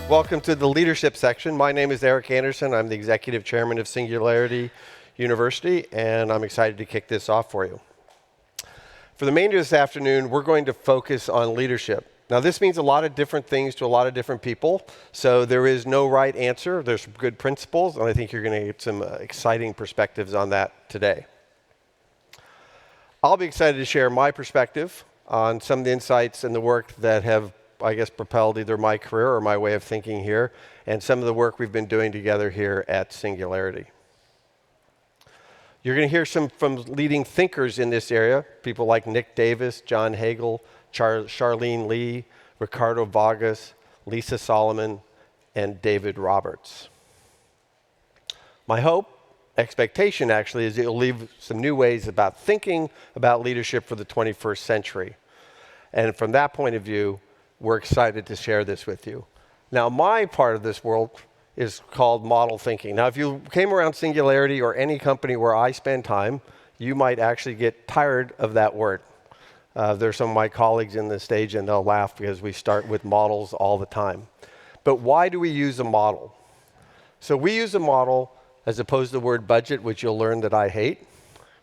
Welcome to the leadership section. My name is Erik Anderson. I'm the executive chairman of Singularity University, and I'm excited to kick this off for you. For the remainder of this afternoon, we're going to focus on leadership. Now, this means a lot of different things to a lot of different people, so there is no right answer. There's some good principles, and I think you're going to get some exciting perspectives on that today. I'll be excited to share my perspective on some of the insights and the work that have, I guess, propelled either my career or my way of thinking here, and some of the work we've been doing together here at Singularity. You're going to hear some from leading thinkers in this area, people like Nick Davis, John Hagel, Charlene Lee, Ricardo Vargas, Lisa Solomon, and David Roberts. My hope, expectation actually, is it'll leave some new ways about thinking about leadership for the 21st century. And from that point of view, we're excited to share this with you. Now, my part of this world is called model thinking. Now, if you came around Singularity or any company where I spend time, you might actually get tired of that word. There's some of my colleagues in the stage, and they'll laugh because we start with models all the time. But why do we use a model? So we use a model as opposed to the word budget, which you'll learn that I hate,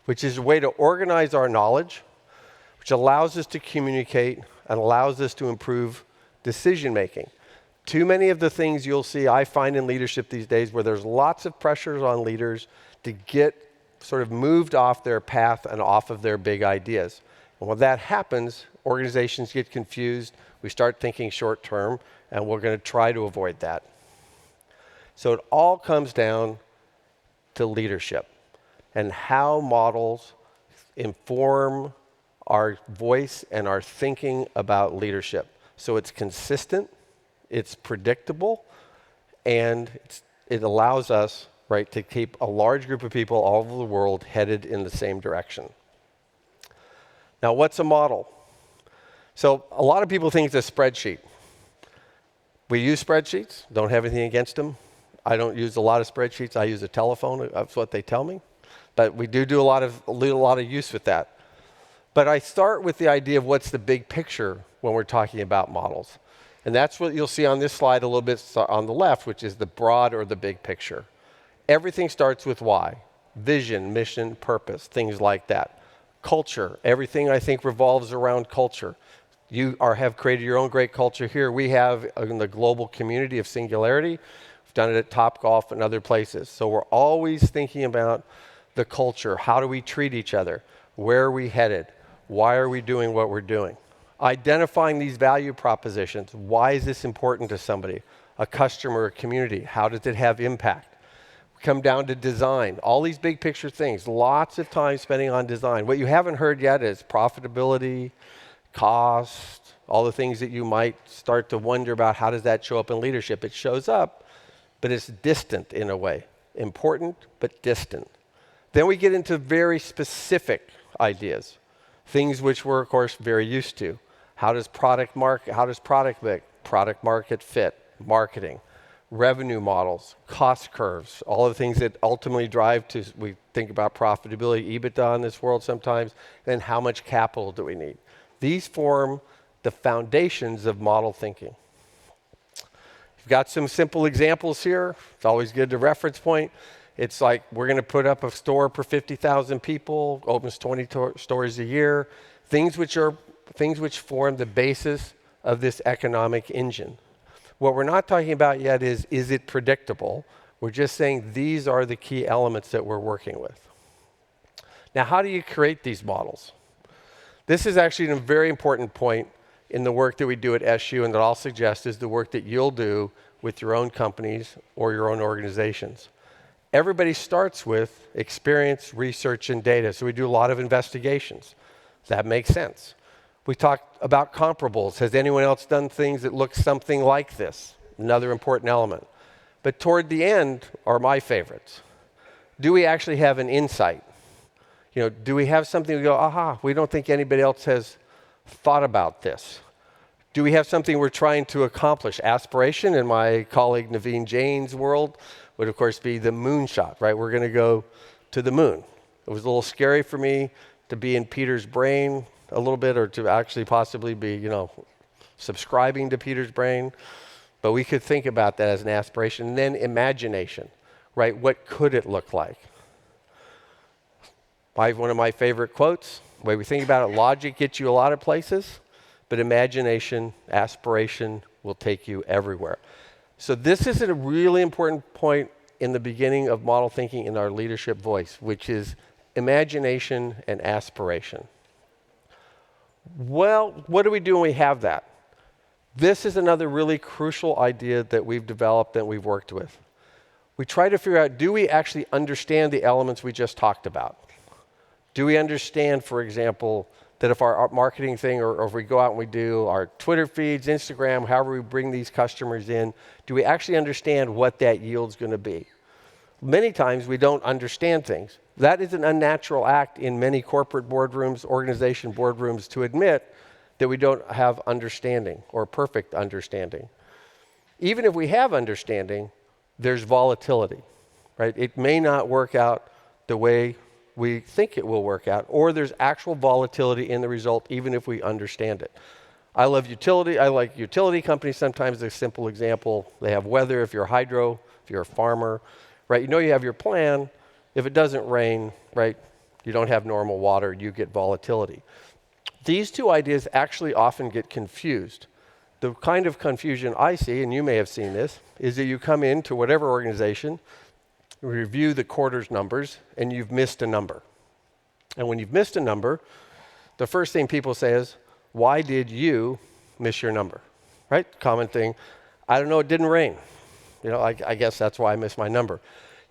which is a way to organize our knowledge, which allows us to communicate and allows us to improve decision making. Too many of the things you'll see I find in leadership these days where there's lots of pressures on leaders to get sort of moved off their path and off of their big ideas. And when that happens, organizations get confused, we start thinking short term, and we're going to try to avoid that. So it all comes down to leadership and how models inform our voice and our thinking about leadership. So it's consistent, it's predictable, and it allows us, right, to keep a large group of people all over the world headed in the same direction. Now, what's a model? So a lot of people think it's a spreadsheet. We use spreadsheets, don't have anything against them. I don't use a lot of spreadsheets. I use a telephone. That's what they tell me. But we do a lot of use with that. But I start with the idea of what's the big picture when we're talking about models. And that's what you'll see on this slide a little bit on the left, which is the broad or the big picture. Everything starts with why. Vision, mission, purpose, things like that. Culture, everything I think revolves around culture. You have created your own great culture here. We have in the global community of Singularity. We've done it at Topgolf and other places. So we're always thinking about the culture. How do we treat each other? Where are we headed? Why are we doing what we're doing? Identifying these value propositions. Why is this important to somebody? A customer, a community. How does it have impact? We come down to design. All these big picture things. Lots of time spending on design. What you haven't heard yet is profitability, cost, all the things that you might start to wonder about. How does that show up in leadership? It shows up, but it's distant in a way. Important, but distant. Then we get into very specific ideas. Things which we're, of course, very used to. How does product market fit? Marketing, revenue models, cost curves, all the things that ultimately drive to, we think about profitability, EBITDA in this world sometimes, then how much capital do we need? These form the foundations of model thinking. We've got some simple examples here. It's always good to reference point. It's like we're going to put up a store for 50,000 people, opens 20 stores a year, things which form the basis of this economic engine. What we're not talking about yet is it predictable? We're just saying these are the key elements that we're working with. Now, how do you create these models? This is actually a very important point in the work that we do at SU, and that I'll suggest is the work that you'll do with your own companies or your own organizations. Everybody starts with experience, research, and data. So we do a lot of investigations. That makes sense. We talk about comparables. Has anyone else done things that look something like this? Another important element. But toward the end are my favorites. Do we actually have an insight? Do we have something we go, aha, we don't think anybody else has thought about this? Do we have something we're trying to accomplish? Aspiration, in my colleague Naveen Jain's world, would of course be the moonshot, right? We're going to go to the moon. It was a little scary for me to be in Peter's brain a little bit, or to actually possibly be, subscribing to Peter's brain. But we could think about that as an aspiration. And then imagination, right? What could it look like? One of my favorite quotes, the way we think about it, logic gets you a lot of places, but imagination, aspiration will take you everywhere. So this is a really important point in the beginning of model thinking in our leadership voice, which is imagination and aspiration. Well, what do we do when we have that? This is another really crucial idea that we've developed and we've worked with. We try to figure out, do we actually understand the elements we just talked about? Do we understand, for example, that if our marketing thing, or if we go out and we do our Twitter feeds, Instagram, however we bring these customers in, do we actually understand what that yield's going to be? Many times we don't understand things. That is an unnatural act in many corporate boardrooms, organization boardrooms, to admit that we don't have understanding or perfect understanding. Even if we have understanding, there's volatility, right? It may not work out the way we think it will work out, or there's actual volatility in the result, even if we understand it. I like utility companies. Sometimes a simple example, they have weather. If you're hydro, if you're a farmer, right? You know you have your plan. If it doesn't rain, right, you don't have normal water, you get volatility. These two ideas actually often get confused. The kind of confusion I see, and you may have seen this, is that you come into whatever organization, review the quarter's numbers, and you've missed a number. And when you've missed a number, the first thing people say is, why did you miss your number? Right? Common thing, I don't know, it didn't rain. I guess that's why I missed my number.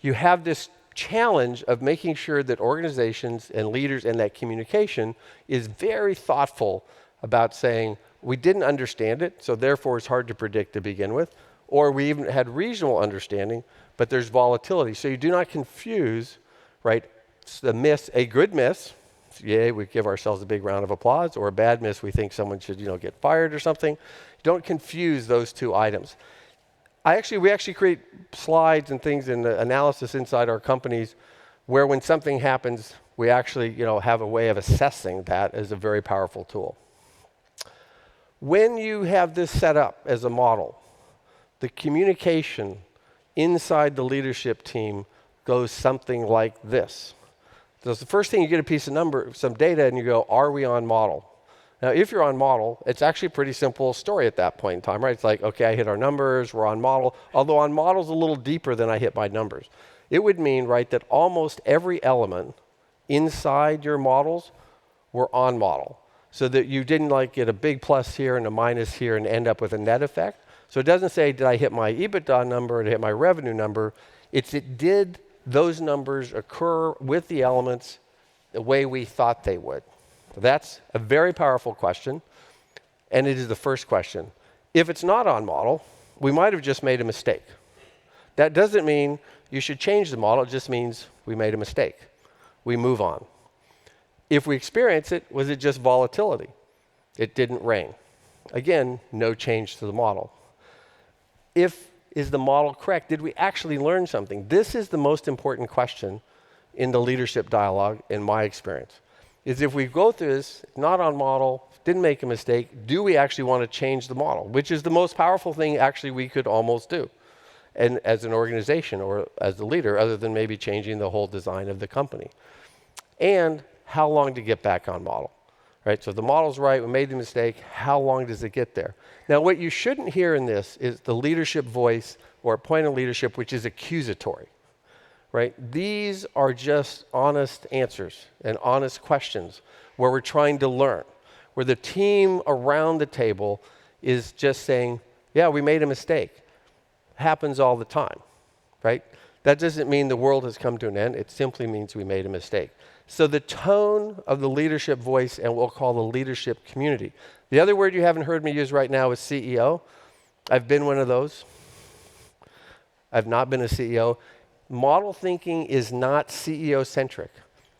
You have this challenge of making sure that organizations and leaders in that communication is very thoughtful about saying, we didn't understand it, so therefore it's hard to predict to begin with, or we even had regional understanding, but there's volatility. So you do not confuse, right, a good miss, yay, we give ourselves a big round of applause, or a bad miss, we think someone should, get fired or something. Don't confuse those two items. We actually create slides and things in the analysis inside our companies where when something happens, we actually, have a way of assessing that as a very powerful tool. When you have this set up as a model, the communication inside the leadership team goes something like this. So the first thing, you get a piece of some data, and you go, are we on model? Now, if you're on model, it's actually a pretty simple story at that point in time, right? It's like, okay, I hit our numbers, we're on model. Although on model's a little deeper than I hit my numbers. It would mean, right, that almost every element inside your models were on model. So that you didn't get a big plus here and a minus here and end up with a net effect. So it doesn't say, did I hit my EBITDA number, did I hit my revenue number? Did those numbers occur with the elements the way we thought they would? That's a very powerful question, and it is the first question. If it's not on model, we might have just made a mistake. That doesn't mean you should change the model, it just means we made a mistake. We move on. If we experience it, was it just volatility? It didn't rain. Again, no change to the model. Is the model correct? Did we actually learn something? This is the most important question in the leadership dialogue, in my experience. Is if we go through this, not on model, didn't make a mistake, do we actually want to change the model? Which is the most powerful thing actually we could almost do, and as an organization or as a leader, other than maybe changing the whole design of the company. And how long to get back on model, right? So the model's right, we made the mistake, how long does it get there? Now, what you shouldn't hear in this is the leadership voice or a point of leadership which is accusatory. Right? These are just honest answers and honest questions where we're trying to learn, where the team around the table is just saying, yeah, we made a mistake. Happens all the time, right? That doesn't mean the world has come to an end. It simply means we made a mistake. So the tone of the leadership voice and what we'll call the leadership community. The other word you haven't heard me use right now is CEO. I've been one of those. I've not been a CEO. Model thinking is not CEO-centric.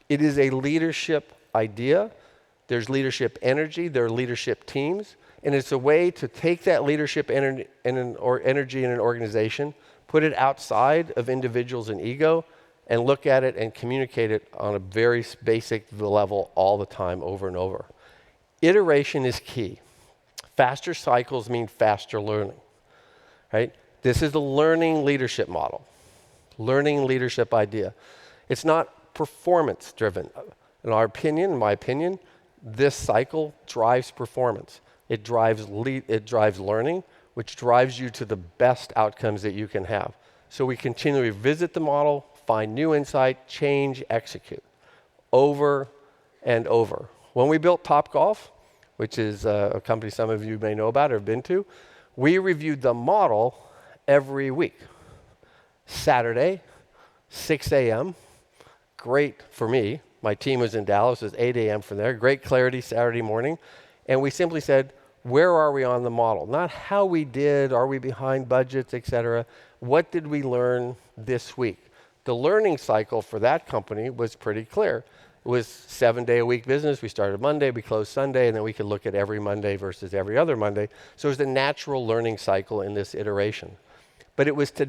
It is a leadership idea. There's leadership energy. There are leadership teams. And it's a way to take that leadership energy in an organization, put it outside of individuals and ego, and look at it and communicate it on a very basic level all the time, over and over. Iteration is key. Faster cycles mean faster learning. right? This is the learning leadership model, learning leadership idea. It's not performance driven. In my opinion, this cycle drives performance. It drives learning, which drives you to the best outcomes that you can have. So we continually visit the model, find new insight, change, execute, over and over. When we built Topgolf, which is a company some of you may know about or have been to, we reviewed the model every week. Saturday, 6 a.m., great for me. My team was in Dallas, it was 8 a.m. from there, great clarity Saturday morning. And we simply said, where are we on the model? Not how we did, are we behind budgets, et cetera. What did we learn this week? The learning cycle for that company was pretty clear. It was 7-day-a-week business. We started Monday, we closed Sunday, and then we could look at every Monday versus every other Monday. So it was a natural learning cycle in this iteration. But it was to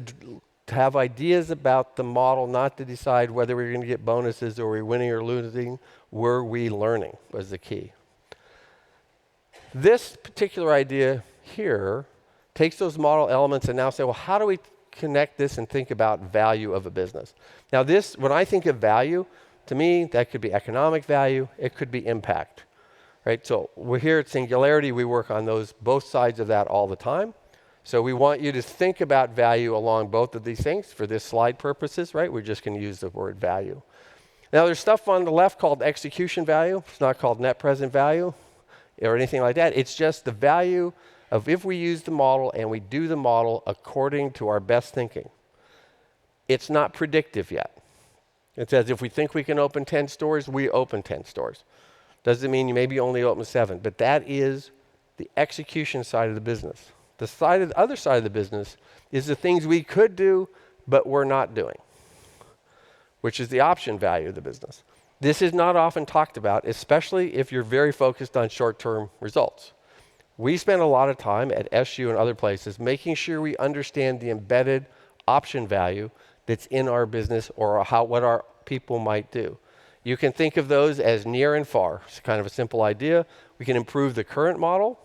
have ideas about the model, not to decide whether we were going to get bonuses or we were winning or losing. Were we learning was the key. This particular idea here takes those model elements and now say, well, how do we connect this and think about value of a business? Now this, when I think of value, to me, that could be economic value, it could be impact, right? So we're here at Singularity, we work on both sides of that all the time. So we want you to think about value along both of these things for this slide purposes, right? We're just going to use the word value. Now there's stuff on the left called execution value. It's not called net present value or anything like that. It's just the value of if we use the model and we do the model according to our best thinking. It's not predictive yet. It says if we think we can open 10 stores, we open 10 stores. Doesn't mean you maybe only open 7, but that is the execution side of the business. The other side of the business is the things we could do, but we're not doing, which is the option value of the business. This is not often talked about, especially if you're very focused on short-term results. We spend a lot of time at SU and other places making sure we understand the embedded option value that's in our business or what our people might do. You can think of those as near and far. It's kind of a simple idea. We can improve the current model,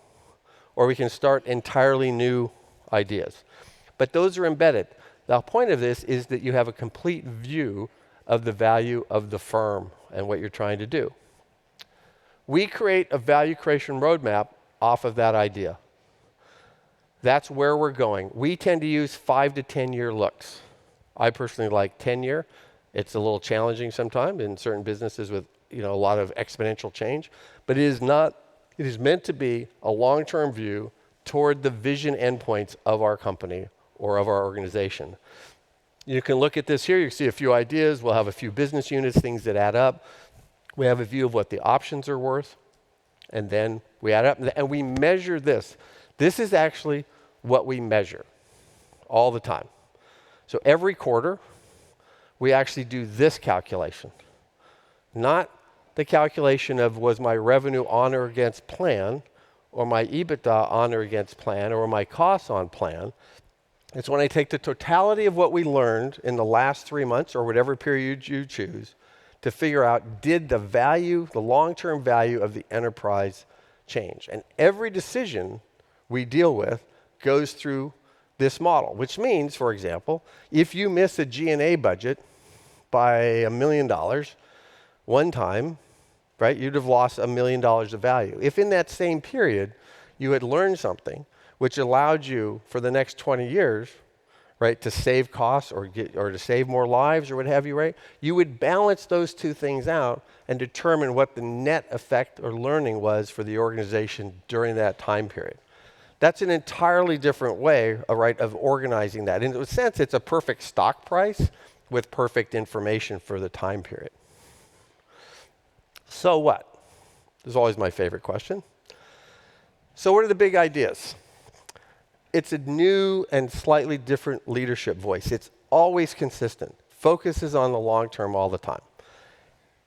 or we can start entirely new ideas. But those are embedded. The point of this is that you have a complete view of the value of the firm and what you're trying to do. We create a value creation roadmap off of that idea. That's where we're going. We tend to use 5 to 10 year looks. I personally like 10 year. It's a little challenging sometimes in certain businesses with a lot of exponential change, but it is meant to be a long-term view toward the vision endpoints of our company or of our organization. You can look at this here. You can see a few ideas. We'll have a few business units, things that add up. We have a view of what the options are worth, and then we add up, and we measure this. This is actually what we measure all the time. So every quarter, we actually do this calculation, not the calculation of was my revenue on or against plan, or my EBITDA on or against plan, or my costs on plan. It's when I take the totality of what we learned in the last 3 months, or whatever period you choose, to figure out, did the value, the long-term value of the enterprise change? And every decision we deal with goes through this model, which means, for example, if you miss a G&A budget by $1 million one time, right, you'd have lost $1 million of value. If in that same period you had learned something which allowed you for the next 20 years, right, to save costs or to save more lives or what have you, right, you would balance those two things out and determine what the net effect or learning was for the organization during that time period. That's an entirely different way, right, of organizing that. In a sense, it's a perfect stock price with perfect information for the time period. So what? This is always my favorite question. So what are the big ideas? It's a new and slightly different leadership voice. It's always consistent. Focuses on the long term all the time.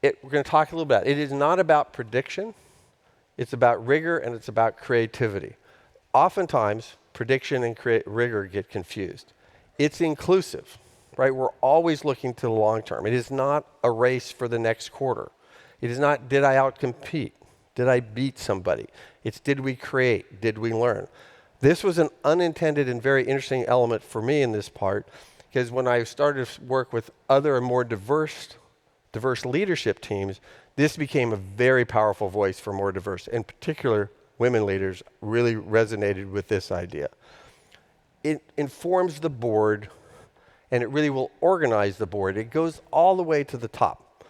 We're going to talk a little bit. It is not about prediction. It's about rigor and it's about creativity. Oftentimes, prediction and rigor get confused. It's inclusive, right? We're always looking to the long term. It is not a race for the next quarter. It is not, did I outcompete? Did I beat somebody? It's, did we create? Did we learn? This was an unintended and very interesting element for me in this part, because when I started to work with other and more diverse leadership teams, this became a very powerful voice for more diverse. In particular, women leaders really resonated with this idea. It informs the board, and it really will organize the board. It goes all the way to the top.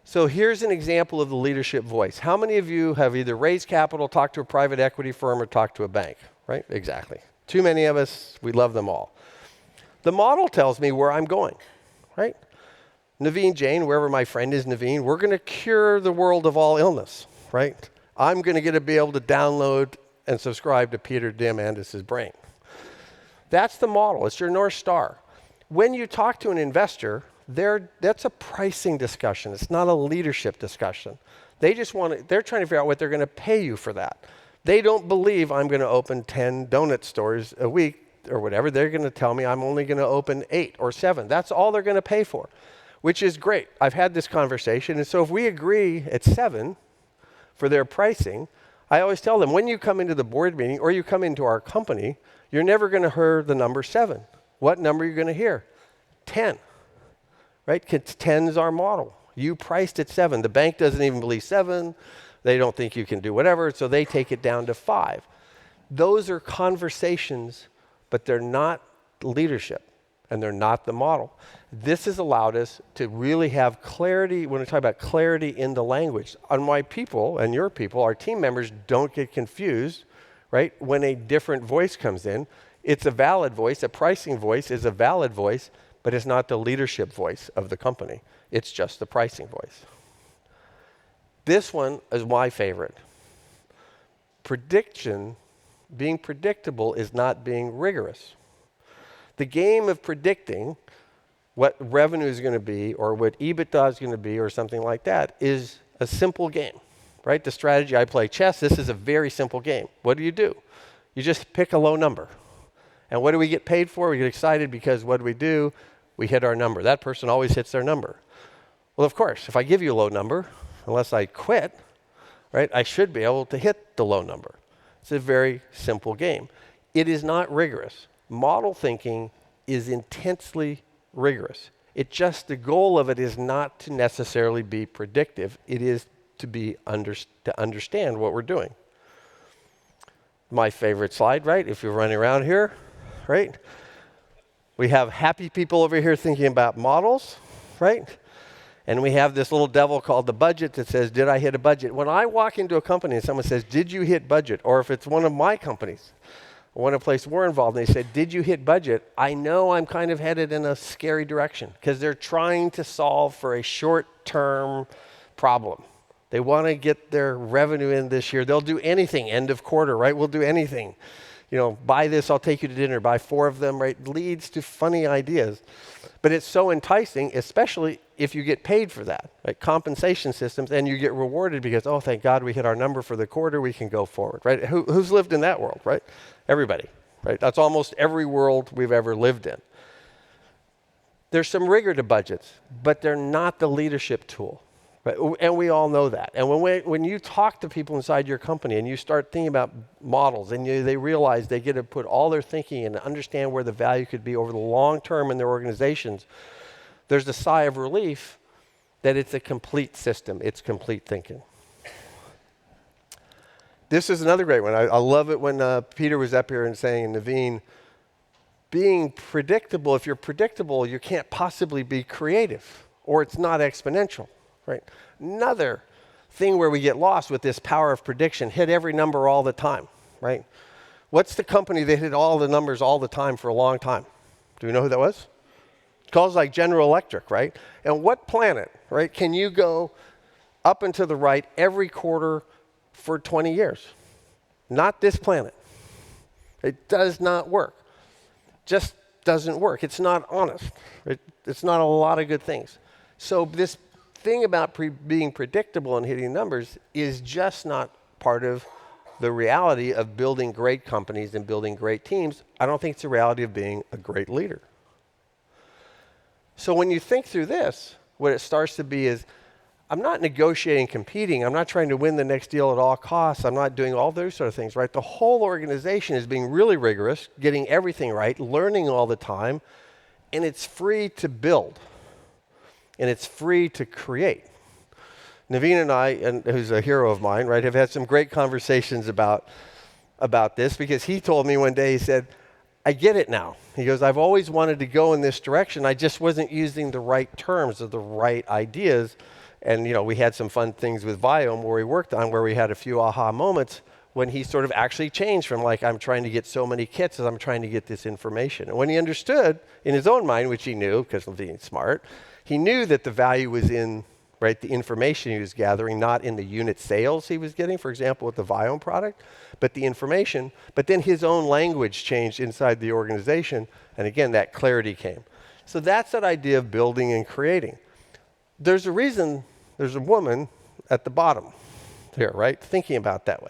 So here's an example of the leadership voice. How many of you have either raised capital, talked to a private equity firm, or talked to a bank? Right? Exactly. Too many of us. We love them all. The model tells me where I'm going, right? Naveen Jain, wherever my friend is, Naveen, we're going to cure the world of all illness, right? I'm going to be able to download and subscribe to Peter Diamandis' brain. That's the model. It's your North Star. When you talk to an investor, that's a pricing discussion. It's not a leadership discussion. They're trying to figure out what they're going to pay you for that. They don't believe I'm going to open 10 donut stores a week or whatever. They're going to tell me I'm only going to open 8 or 7. That's all they're going to pay for, which is great. I've had this conversation. And so if we agree at 7 for their pricing, I always tell them, when you come into the board meeting or you come into our company, you're never going to hear the number 7. What number are you going to hear? 10, right? 10 is our model. You priced at 7. The bank doesn't even believe 7. They don't think you can do whatever, so they take it down to 5. Those are conversations, but they're not leadership, and they're not the model. This has allowed us to really have clarity. When we talk about clarity in the language, on my people and your people, our team members don't get confused, right? When a different voice comes in, it's a valid voice. A pricing voice is a valid voice, but it's not the leadership voice of the company. It's just the pricing voice. This one is my favorite. Prediction, being predictable, is not being rigorous. The game of predicting what revenue is going to be or what EBITDA is going to be or something like that is a simple game, right? The strategy, I play chess. This is a very simple game. What do? You just pick a low number. And what do we get paid for? We get excited because what do? We hit our number. That person always hits their number. Well, of course, if I give you a low number, unless I quit, right, I should be able to hit the low number. It's a very simple game. It is not rigorous. Model thinking is intensely rigorous. The goal of it is not to necessarily be predictive. It is to understand what we're doing. My favorite slide, right? If you're running around here, right? We have happy people over here thinking about models, right? And we have this little devil called the budget that says, did I hit a budget? When I walk into a company and someone says, did you hit budget? Or if it's one of my companies, one of the places we're involved, and they said, did you hit budget? I know I'm kind of headed in a scary direction because they're trying to solve for a short-term problem. They want to get their revenue in this year. They'll do anything, end of quarter, right? We'll do anything. Buy this, I'll take you to dinner. Buy 4 of them, right? Leads to funny ideas. But it's so enticing, especially if you get paid for that, right? Compensation systems, and you get rewarded because, oh, thank God we hit our number for the quarter, we can go forward, right? Who's lived in that world, right? Everybody, right? That's almost every world we've ever lived in. There's some rigor to budgets, but they're not the leadership tool, right? And we all know that. And when you talk to people inside your company and you start thinking about models and they realize they get to put all their thinking and understand where the value could be over the long term in their organizations, there's a sigh of relief that it's a complete system. It's complete thinking. This is another great one. I love it when Peter was up here and saying, Naveen, being predictable, if you're predictable, you can't possibly be creative, or it's not exponential, right? Another thing where we get lost with this power of prediction, hit every number all the time, right? What's the company that hit all the numbers all the time for a long time? Do we know who that was? It's called like General Electric, right? And what planet, right, can you go up and to the right every quarter for 20 years? Not this planet. It does not work. Just doesn't work. It's not honest. It's not a lot of good things. So this thing about being predictable and hitting numbers is just not part of the reality of building great companies and building great teams. I don't think it's the reality of being a great leader. So when you think through this, what it starts to be is, I'm not negotiating, competing. I'm not trying to win the next deal at all costs. I'm not doing all those sort of things, right? The whole organization is being really rigorous, getting everything right, learning all the time, and it's free to build, and it's free to create. Naveen and I, who's a hero of mine, right, have had some great conversations about this, because he told me one day, he said, I get it now. He goes, I've always wanted to go in this direction. I just wasn't using the right terms or the right ideas. And, we had some fun things with Viome where we worked on, where we had a few aha moments when he sort of actually changed from like, I'm trying to get so many kits as I'm trying to get this information. And when he understood in his own mind, which he knew because of being smart, he knew that the value was in, right, the information he was gathering, not in the unit sales he was getting, for example, with the Viome product, but the information. But then his own language changed inside the organization. And again, that clarity came. So that's that idea of building and creating. There's a reason there's a woman at the bottom here, right? Thinking about that way.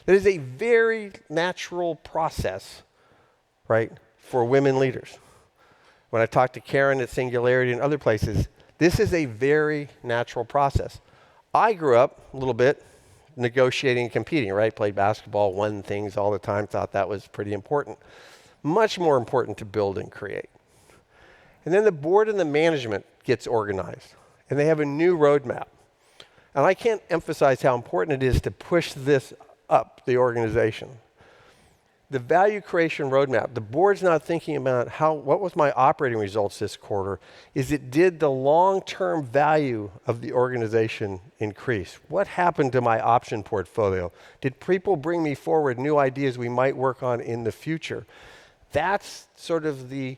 That is a very natural process, right, for women leaders. When I talk to Karen at Singularity and other places, this is a very natural process. I grew up a little bit negotiating and competing, right? Played basketball, won things all the time, thought that was pretty important. Much more important to build and create. And then the board and the management gets organized, and they have a new roadmap. And I can't emphasize how important it is to push this up the organization. The value creation roadmap, the board's not thinking about what was my operating results this quarter? Did the long-term value of the organization increase? What happened to my option portfolio? Did people bring me forward new ideas we might work on in the future? That's sort of the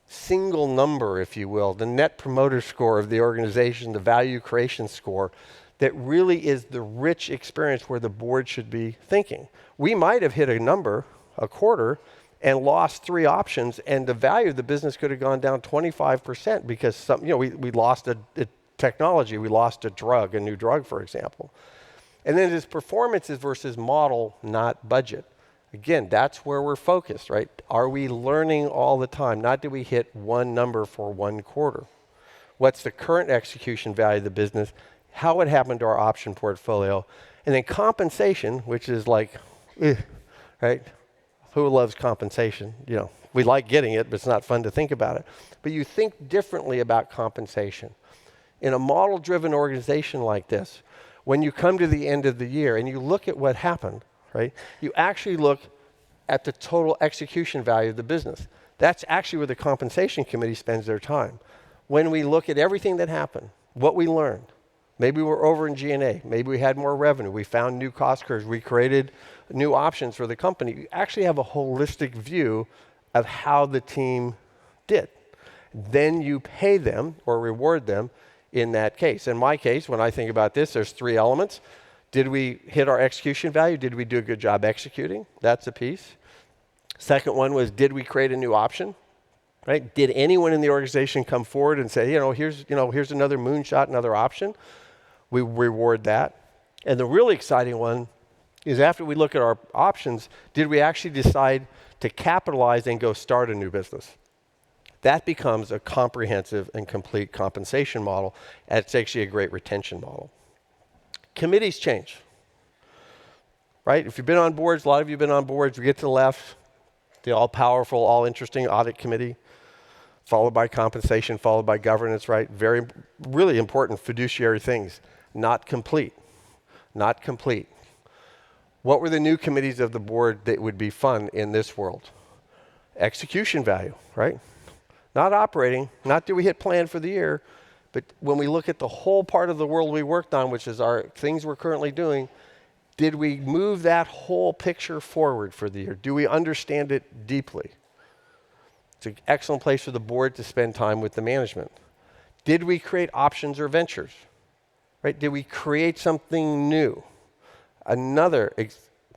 single number, if you will, the net promoter score of the organization, the value creation score, that really is the rich experience where the board should be thinking. We might have hit a number, a quarter, and lost 3 options, and the value of the business could have gone down 25% because we lost a technology, we lost a new drug, for example. And then it's performances versus model, not budget. Again, that's where we're focused, right? Are we learning all the time? Not do we hit one number for one quarter. What's the current execution value of the business? How it happened to our option portfolio? And then compensation, which is like, right? Who loves compensation? We like getting it, but it's not fun to think about it. But you think differently about compensation. In a model-driven organization like this, when you come to the end of the year and you look at what happened, right? You actually look at the total execution value of the business. That's actually where the compensation committee spends their time. When we look at everything that happened, what we learned, maybe we're over in G&A, maybe we had more revenue, we found new cost curves, we created new options for the company. You actually have a holistic view of how the team did. Then you pay them or reward them in that case. In my case, when I think about this, there's 3 elements. Did we hit our execution value? Did we do a good job executing? That's a piece. Second one was, did we create a new option? Right? Did anyone in the organization come forward and say, here's another moonshot, another option? We reward that. And the really exciting one is after we look at our options, did we actually decide to capitalize and go start a new business? That becomes a comprehensive and complete compensation model, and it's actually a great retention model. Committees change, right? If you've been on boards, a lot of you have been on boards, we get to the left, the all-powerful, all-interesting audit committee, followed by compensation, followed by governance, right? Really important fiduciary things. Not complete. Not complete. What were the new committees of the board that would be fun in this world? Execution value, right? Not operating, not do we hit plan for the year, but when we look at the whole part of the world we worked on, which is our things we're currently doing, did we move that whole picture forward for the year? Do we understand it deeply? It's an excellent place for the board to spend time with the management. Did we create options or ventures? Right? Did we create something new? Another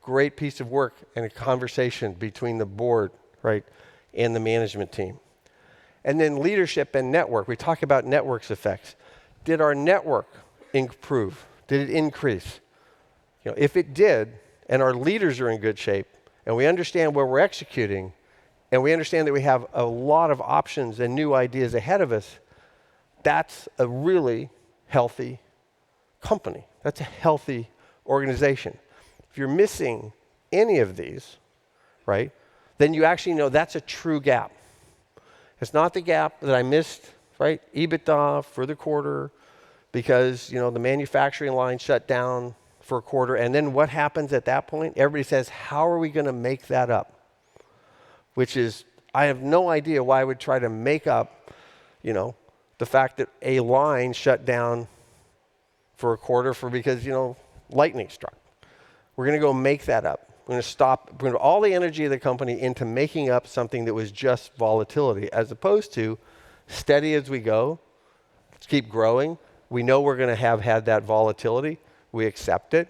great piece of work and a conversation between the board, right, and the management team. And then leadership and network. We talk about networks effects. Did our network improve? Did it increase? If it did, and our leaders are in good shape, and we understand where we're executing, and we understand that we have a lot of options and new ideas ahead of us, that's a really healthy company. That's a healthy organization. If you're missing any of these, right, then you actually know that's a true gap. It's not the gap that I missed, right? EBITDA for the quarter because, the manufacturing line shut down for a quarter. And then what happens at that point? Everybody says, how are we going to make that up? Which is, I have no idea why I would try to make up, the fact that a line shut down for a quarter because, lightning struck. We're going to go make that up. We're going to stop, we're going to put all the energy of the company into making up something that was just volatility, as opposed to steady as we go, let's keep growing. We know we're going to have had that volatility. We accept it.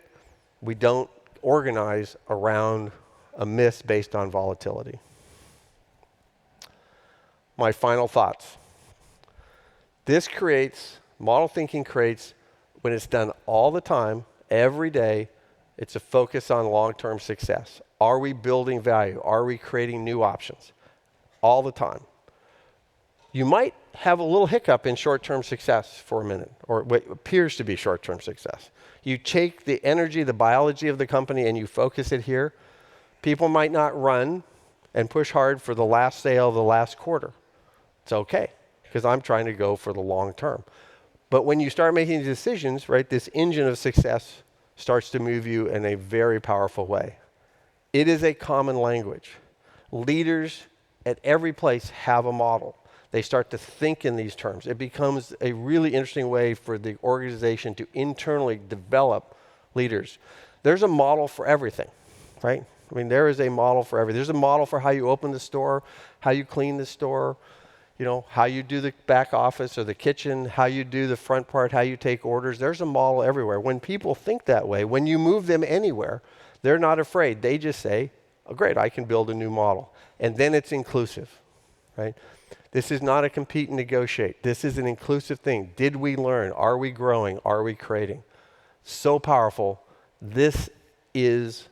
We don't organize around a miss based on volatility. My final thoughts. Model thinking creates, when it's done all the time, every day, it's a focus on long-term success. Are we building value? Are we creating new options? All the time. You might have a little hiccup in short-term success for a minute, or what appears to be short-term success. You take the energy, the biology of the company, and you focus it here. People might not run and push hard for the last sale of the last quarter. It's okay, because I'm trying to go for the long term. But when you start making decisions, right, this engine of success starts to move you in a very powerful way. It is a common language. Leaders at every place have a model. They start to think in these terms. It becomes a really interesting way for the organization to internally develop leaders. There's a model for everything, right? I mean, there is a model for everything. There's a model for how you open the store, how you clean the store, how you do the back office or the kitchen, how you do the front part, how you take orders. There's a model everywhere. When people think that way, when you move them anywhere, they're not afraid. They just say, oh, great, I can build a new model. And then it's inclusive, right? This is not a compete and negotiate. This is an inclusive thing. Did we learn? Are we growing? Are we creating? So powerful. This is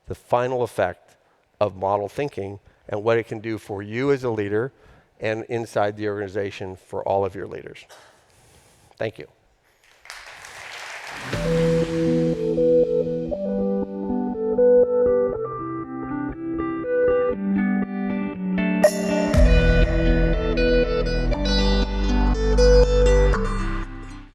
the final effect of model thinking and what it can do for you as a leader and inside the organization for all of your leaders. Thank you.